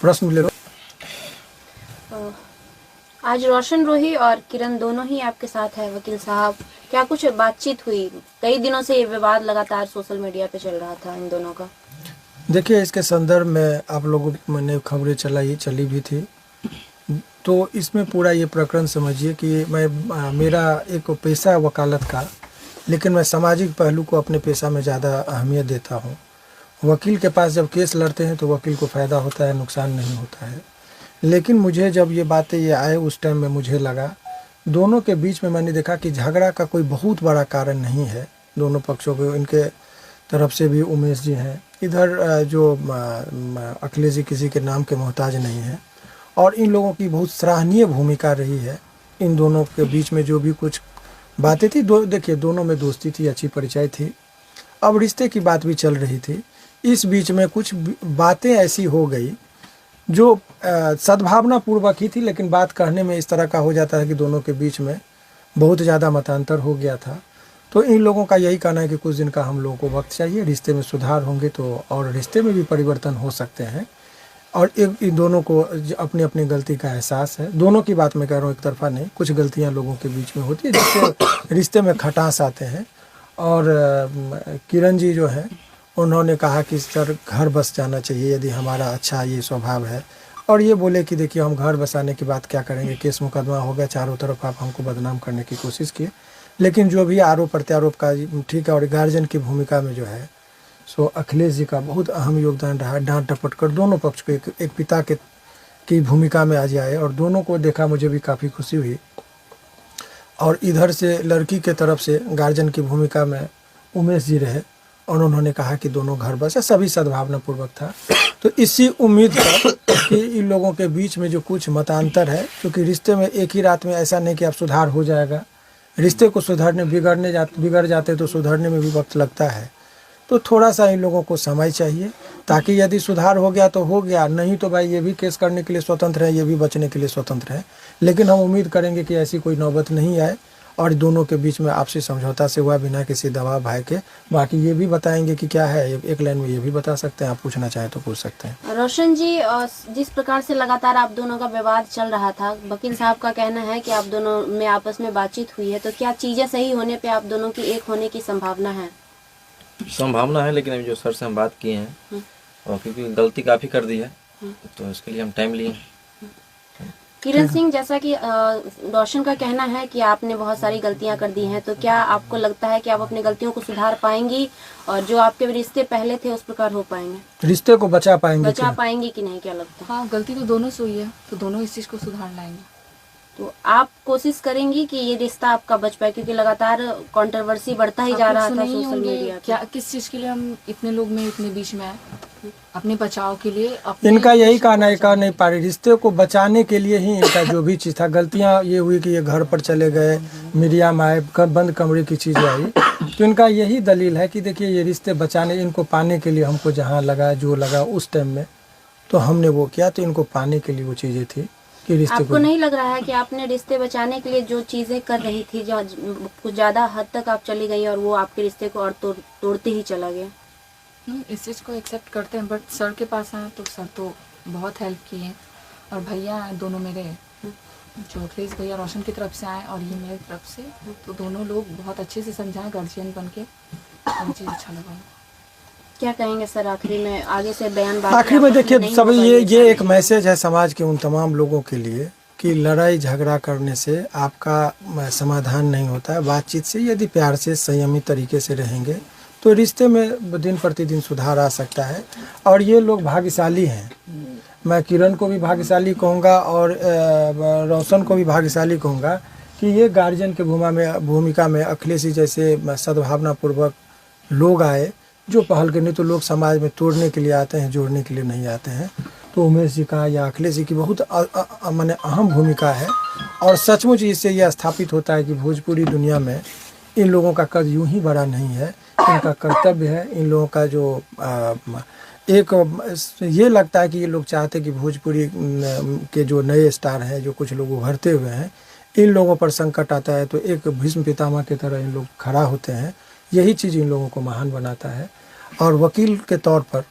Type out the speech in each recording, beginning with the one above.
प्रश्न ले लो। आज रोशन रोही और किरण दोनों ही आपके साथ है वकील साहब, क्या कुछ बातचीत हुई? कई दिनों से ये विवाद लगातार सोशल मीडिया पे चल रहा था इन दोनों का। देखिए, इसके संदर्भ में आप लोगों ने खबरें चली भी थी, तो इसमें पूरा ये प्रकरण समझिए कि मेरा एक पेशा है वकालत का, लेकिन मैं सामाजिक पहलू को अपने पेशा में ज़्यादा अहमियत देता हूँ। वकील के पास जब केस लड़ते हैं तो वकील को फ़ायदा होता है, नुकसान नहीं होता है। लेकिन मुझे जब ये बातें ये आए उस टाइम में मुझे लगा, दोनों के बीच में मैंने देखा कि झगड़ा का कोई बहुत बड़ा कारण नहीं है। दोनों पक्षों को, इनके तरफ से भी उमेश जी हैं, इधर जो अखिलेश जी किसी के नाम के मोहताज नहीं है, और इन लोगों की बहुत सराहनीय भूमिका रही है। इन दोनों के बीच में जो भी कुछ बातें थी, देखिए दोनों में दोस्ती थी, अच्छी परिचय थी, अब रिश्ते की बात भी चल रही थी। इस बीच में कुछ बातें ऐसी हो गई जो सद्भावना पूर्वक ही थी, लेकिन बात कहने में इस तरह का हो जाता है कि दोनों के बीच में बहुत ज़्यादा मतांतर हो गया था। तो इन लोगों का यही कहना है कि कुछ दिन का हम लोगों को वक्त चाहिए, रिश्ते में सुधार होंगे तो और रिश्ते में भी परिवर्तन हो सकते हैं। और इन दोनों को अपनी अपनी गलती का एहसास है। दोनों की बात मैं कह रहा हूँ, एक तरफा नहीं, कुछ गलतियाँ लोगों के बीच में होती है जिससे रिश्ते में खटास आते हैं। और किरण जी जो हैं, उन्होंने कहा कि सर घर बस जाना चाहिए यदि हमारा अच्छा ये स्वभाव है, और ये बोले कि देखिए हम घर बसाने की बात क्या करेंगे, केस मुकदमा हो गया चारों तरफ, आप हमको बदनाम करने की कोशिश किए। लेकिन जो भी आरोप प्रत्यारोप का ठीक है, और गार्जियन की भूमिका में जो है सो अखिलेश जी का बहुत अहम योगदान रहा। डांट डपट कर दोनों पक्ष को एक पिता की भूमिका में आज आए, और दोनों को देखा मुझे भी काफ़ी खुशी हुई। और इधर से लड़की के तरफ से गार्जियन की भूमिका में उमेश जी रहे, और उन्होंने कहा कि दोनों घर बस है, सभी सद्भावना पूर्वक था। तो इसी उम्मीद पर कि इन लोगों के बीच में जो कुछ मतांतर है, क्योंकि रिश्ते में एक ही रात में ऐसा नहीं कि आप सुधार हो जाएगा, रिश्ते को सुधारने बिगड़ जाते तो सुधरने में भी वक्त लगता है। तो थोड़ा सा इन लोगों को समय चाहिए, ताकि यदि सुधार हो गया तो हो गया, नहीं तो भाई ये भी केस करने के लिए स्वतंत्र है, ये भी बचने के लिए स्वतंत्र है। लेकिन हम उम्मीद करेंगे कि ऐसी कोई नौबत नहीं आए, और दोनों के बीच में आपसी समझौता से हुआ, बिना किसी दबाव भय के। बाकी ये भी बताएंगे कि क्या है, एक लाइन में ये भी बता सकते हैं, आप पूछना चाहें तो पूछ सकते हैं। रोशन जी, जिस प्रकार से लगातार आप दोनों का विवाद चल रहा था, वकील साहब का कहना है कि आप दोनों में आपस में बातचीत हुई है, तो क्या चीजें सही होने पे आप दोनों की एक होने की संभावना है? संभावना है, लेकिन अभी जो सर से हम बात किए हैं, और क्योंकि गलती काफ़ी कर दी है, तो इसके लिए हम टाइम लिए। किरण सिंह, जैसा कि रोशन का कहना है कि आपने बहुत सारी गलतियां कर दी हैं, तो क्या आपको लगता है कि आप अपनी गलतियों को सुधार पाएंगी, और जो आपके रिश्ते पहले थे उस प्रकार हो पाएंगे, रिश्ते को बचा पाएंगे कि नहीं, क्या लगता है? हाँ, गलती तो दोनों से हुई है, तो दोनों इस चीज को सुधार लाएंगे। तो आप कोशिश करेंगी कि ये रिश्ता आपका बच पाए, क्योंकि लगातार कंट्रोवर्सी बढ़ता ही जा रहा था सोशल मीडिया पे। क्या किस चीज के लिए हम इतने लोग में इतने बीच में आए? अपने बचाव के लिए। इनका यही कहना है, कह नहीं पा रहे, रिश्ते को बचाने के लिए ही इनका जो भी चीज़ था। गलतियां ये हुई कि ये घर पर चले गए, मीडिया में आए, बंद कमरे की चीज़ें आई, तो इनका यही दलील है कि देखिए ये रिश्ते बचाने, इनको पाने के लिए हमको जहाँ लगा जो लगा उस टाइम में तो हमने वो किया, तो इनको पाने के लिए वो चीज़ें थी कि रिश्ते आपको नहीं लग रहा है कि आपने रिश्ते बचाने के लिए जो चीजें कर रही थी, जो कुछ ज्यादा हद तक आप चली गई और वो आपके रिश्ते को और तोड़ते ही चला गया? इस चीज़ को एक्सेप्ट करते हैं, बट सर के पास आए तो सर तो बहुत हेल्प किए, और भैया दोनों मेरे, जो अखिलेश भैया रोशन की तरफ से आए और ये मेरी तरफ से, तो दोनों लोग बहुत अच्छे से समझाए गार्जियन बन के, और चीज़ अच्छा लगा। क्या कहेंगे सर आखिरी में, आगे से बयान आखिरी में? देखिए सब ये एक मैसेज है समाज के उन तमाम लोगों के लिए कि लड़ाई झगड़ा करने से आपका समाधान नहीं होता है। बातचीत से, यदि प्यार से संयमित तरीके से रहेंगे तो रिश्ते में दिन प्रतिदिन सुधार आ सकता है। और ये लोग भाग्यशाली हैं, मैं किरण को भी भाग्यशाली कहूँगा और रोशन को भी भाग्यशाली कहूँगा कि ये गार्जियन के भूमिका में अखिलेश जी जैसे सद्भावना पूर्वक लोग आए जो पहल करने, तो लोग समाज में तोड़ने के लिए आते हैं, जोड़ने के लिए नहीं आते हैं। तो उमेश जी का या अखिलेश जी की बहुत माने अहम भूमिका है, और सचमुच इससे यह स्थापित होता है कि भोजपुरी दुनिया में इन लोगों का कद यूं ही बड़ा नहीं है, इनका कर्तव्य है। इन लोगों का जो ये लगता है कि ये लोग चाहते कि भोजपुरी के जो नए स्टार हैं, जो कुछ लोग उभरते हुए हैं, इन लोगों पर संकट आता है तो एक भीष्म पितामह की तरह इन लोग खड़ा होते हैं। यही चीज़ इन लोगों को महान बनाता है। और वकील के तौर पर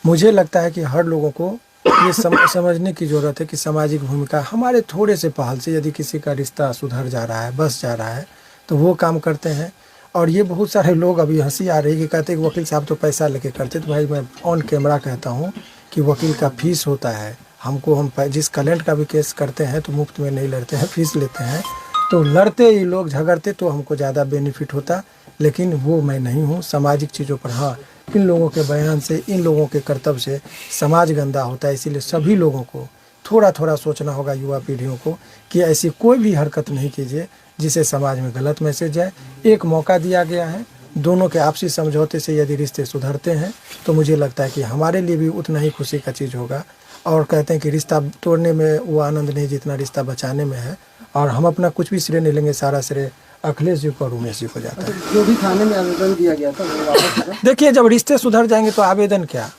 मुझे लगता है कि हर लोगों को ये समझने की ज़रूरत है कि सामाजिक भूमिका हमारे थोड़े से पहल से यदि किसी का रिश्ता सुधर जा रहा है, बस जा रहा है, तो वो काम करते हैं। और ये बहुत सारे लोग अभी हंसी आ रही है कि कहते हैं कि वकील साहब तो पैसा लेके करते। तो भाई मैं ऑन कैमरा कहता हूँ कि वकील का फीस होता है। हमको हम जिस क्लाइंट का भी केस करते हैं तो मुफ्त में नहीं लड़ते हैं, फीस लेते हैं। तो लड़ते ही लोग झगड़ते तो हमको ज़्यादा बेनिफिट होता, लेकिन वो मैं नहीं हूँ। सामाजिक चीज़ों पर हाँ, इन लोगों के बयान से, इन लोगों के कर्तव्य से समाज गंदा होता है। इसीलिए सभी लोगों को थोड़ा थोड़ा सोचना होगा, युवा पीढ़ियों को, कि ऐसी कोई भी हरकत नहीं कीजिए जिसे समाज में गलत मैसेज जाए। एक मौका दिया गया है, दोनों के आपसी समझौते से यदि रिश्ते सुधरते हैं तो मुझे लगता है कि हमारे लिए भी उतना ही खुशी का चीज़ होगा। और कहते हैं कि रिश्ता तोड़ने में वो आनंद नहीं जितना रिश्ता बचाने में है। और हम अपना कुछ भी श्रेय नहीं लेंगे, सारा श्रेय अखिलेश जी को और उमेश जी को जाता है। जो भी थाने में आवेदन दिया गया था वो वापस करा? देखिए, जब रिश्ते सुधर जाएंगे तो आवेदन क्या,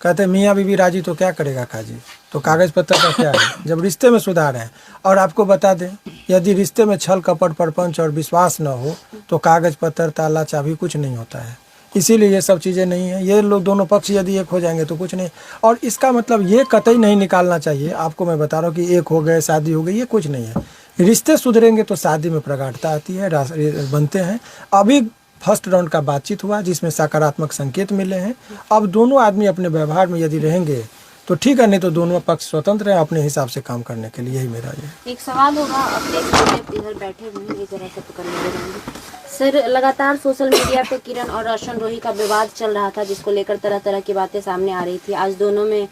कहते हैं मियाँ बीवी राजी तो क्या करेगा काजी, तो कागज पत्र का क्या है जब रिश्ते में सुधार है। और आपको बता दें, यदि रिश्ते में छल कपट परपंच और विश्वास न हो तो कागज पत्र ताला चाबी कुछ नहीं होता है। इसीलिए ये सब चीज़ें नहीं है। ये लोग दोनों पक्ष यदि एक हो जाएंगे तो कुछ नहीं। और इसका मतलब ये कतई नहीं निकालना चाहिए, आपको मैं बता रहा हूँ कि एक हो गए शादी हो गई, ये कुछ नहीं है। रिश्ते सुधरेंगे तो शादी में प्रगाढ़ता आती है, बनते हैं। अभी फर्स्ट राउंड का बातचीत हुआ जिसमें सकारात्मक संकेत मिले हैं। अब दोनों आदमी अपने व्यवहार में यदि रहेंगे तो ठीक है, नहीं तो दोनों पक्ष स्वतंत्र हैं अपने हिसाब से काम करने के लिए। यही मेरा ये एक सवाल होगा, अपने इधर बैठे हुए हैं, ये जरा सा पकड़ने देंगे सर। लगातार सोशल मीडिया पे किरण और रोशन रोही का विवाद चल रहा था, जिसको लेकर तरह तरह की बातें सामने आ रही थी। आज दोनों में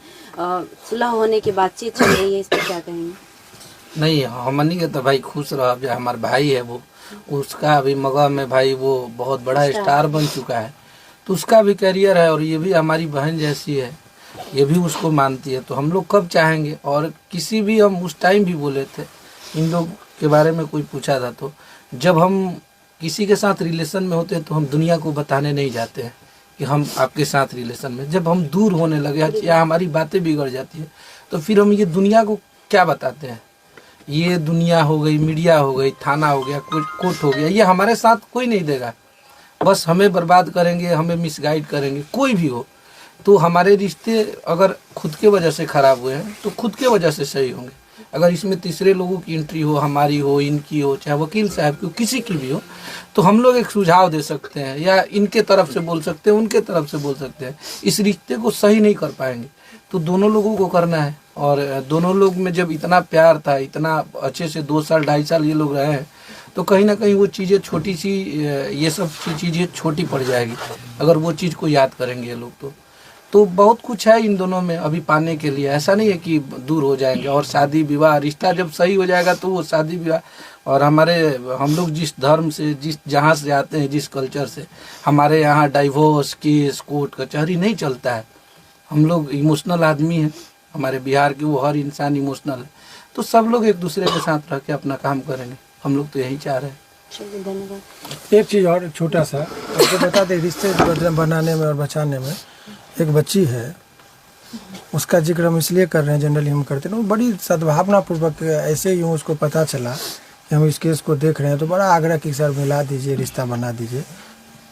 सुलह होने की बातचीत चल रही है, इस पर क्या कहेंगे? नहीं, हमनी के तो भाई खुश रह, जो हमारा भाई है वो, उसका अभी मगह में भाई वो बहुत बड़ा स्टार बन चुका है, तो उसका भी करियर है। और ये भी हमारी बहन जैसी है, ये भी उसको मानती है। तो हम लोग कब चाहेंगे, और किसी भी, हम उस टाइम भी बोले थे, इन लोग के बारे में कोई पूछा था तो जब हम किसी के साथ रिलेशन में होते हैं तो हम दुनिया को बताने नहीं जाते हैं कि हम आपके साथ रिलेशन में। जब हम दूर होने लगे या हमारी बातें बिगड़ जाती है तो फिर हम ये दुनिया को क्या बताते हैं। ये दुनिया हो गई, मीडिया हो गई, थाना हो गया, कोर्ट हो गया, ये हमारे साथ कोई नहीं देगा। बस हमें बर्बाद करेंगे, हमें मिसगाइड करेंगे, कोई भी हो। तो हमारे रिश्ते अगर खुद के वजह से खराब हुए हैं तो खुद के वजह से सही होंगे। अगर इसमें तीसरे लोगों की एंट्री हो, हमारी हो, इनकी हो, चाहे वकील साहब की हो, किसी की भी हो, तो हम लोग एक सुझाव दे सकते हैं, या इनके तरफ से बोल सकते हैं, उनके तरफ से बोल सकते हैं। इस रिश्ते को सही नहीं कर पाएंगे तो दोनों लोगों को करना है। और दोनों लोग में जब इतना प्यार था, इतना अच्छे से 2 साल 2.5 साल ये लोग रहे हैं, तो कहीं ना कहीं वो चीज़ें छोटी सी, ये सब चीज़ें छोटी पड़ जाएगी अगर वो चीज़ को याद करेंगे ये लोग। तो बहुत कुछ है इन दोनों में अभी पाने के लिए। ऐसा नहीं है कि दूर हो जाएंगे। और शादी विवाह, रिश्ता जब सही हो जाएगा तो वो शादी विवाह, और हम लोग जिस धर्म से, जहाँ से आते हैं, जिस कल्चर से, हमारे यहाँ डाइवोर्स केस, कोर्ट कचहरी नहीं चलता है। हम लोग इमोशनल आदमी हैं, हमारे बिहार के वो हर इंसान इमोशनल है। तो सब लोग एक दूसरे के साथ रह के अपना काम करेंगे, हम लोग तो यही चाह रहे हैं। धन्यवाद। एक चीज़ और छोटा सा आपको बता दें, रिश्ते बनाने में और बचाने में एक बच्ची है, उसका जिक्र हम इसलिए कर रहे हैं, जनरली हम करते हैं। वो बड़ी सद्भावना पूर्वक, ऐसे ही उसको पता चला कि हम इस केस को देख रहे हैं तो बड़ा आग्रह कि सर मिला दीजिए, रिश्ता बना दीजिए।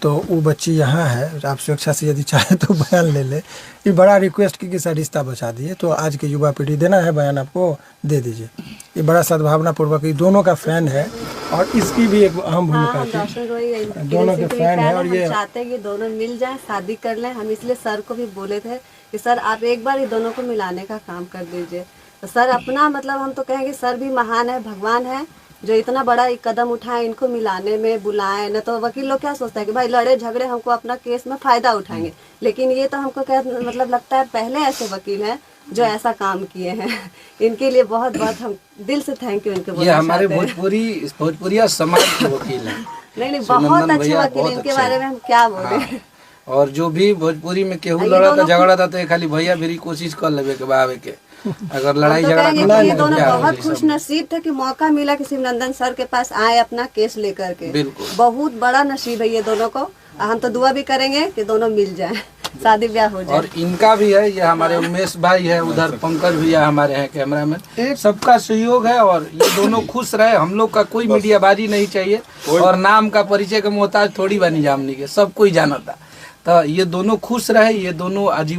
तो वो बच्ची यहाँ है, आप स्वेच्छा से यदि चाहे तो बयान ले ले। ये बड़ा रिक्वेस्ट की कि सर रिश्ता बचा दिए। तो आज की युवा पीढ़ी, देना है बयान आपको, दे दीजिए। ये बड़ा सद्भावना पूर्वक, ये दोनों का फैन है और इसकी भी एक अहम भूमिका थी। दोनों के फैन है और ये चाहते हैं कि दोनों मिल जाएं, शादी कर लें। हम इसलिए सर को भी बोले थे कि सर आप एक बार ये दोनों को मिलाने का काम कर दीजिए। तो सर अपना मतलब हम तो कहेंगे सर भी महान है, भगवान है, जो इतना बड़ा एक कदम उठाए, इनको मिलाने में बुलाएं। न तो वकील लोग क्या सोचता है कि भाई लड़े झगड़े हमको अपना केस में फायदा उठाएंगे, लेकिन ये तो हमको क्या मतलब लगता है पहले ऐसे वकील हैं जो ऐसा काम किए हैं। इनके लिए बहुत बहुत हम दिल से थैंक यू इनको। ये हमारे भोजपुरिया समाज के वकील हैं। नहीं बहुत अच्छे वकील, इनके बारे में हम क्या बोले। और जो भी भोजपुरी में केहू लड़ा था, झगड़ा था, तो खाली भैया मेरी कोशिश कर लेवे के बावे के, अगर लड़ाई झगड़ा ये दोनों बहुत खुश नसीब थे कि मौका मिला कि शिवनंदन सर के पास आए अपना केस लेकर के। बिल्कुल, बहुत बड़ा नसीब है ये दोनों को। हम तो दुआ भी करेंगे कि दोनों मिल जाएं, शादी ब्याह हो जाए। और इनका भी है, ये हमारे उमेश भाई है, उधर पंकज भैया हमारे हैं कैमरामैन, सबका सहयोग है। और ये दोनों खुश रहे। हम लोग का कोई मीडियाबाजी नहीं चाहिए, और नाम का परिचय का मोहताज थोड़ी बनी जामनी के, सब कोई जाना था। तो ये दोनों खुश रहे, ये दोनों आजीवन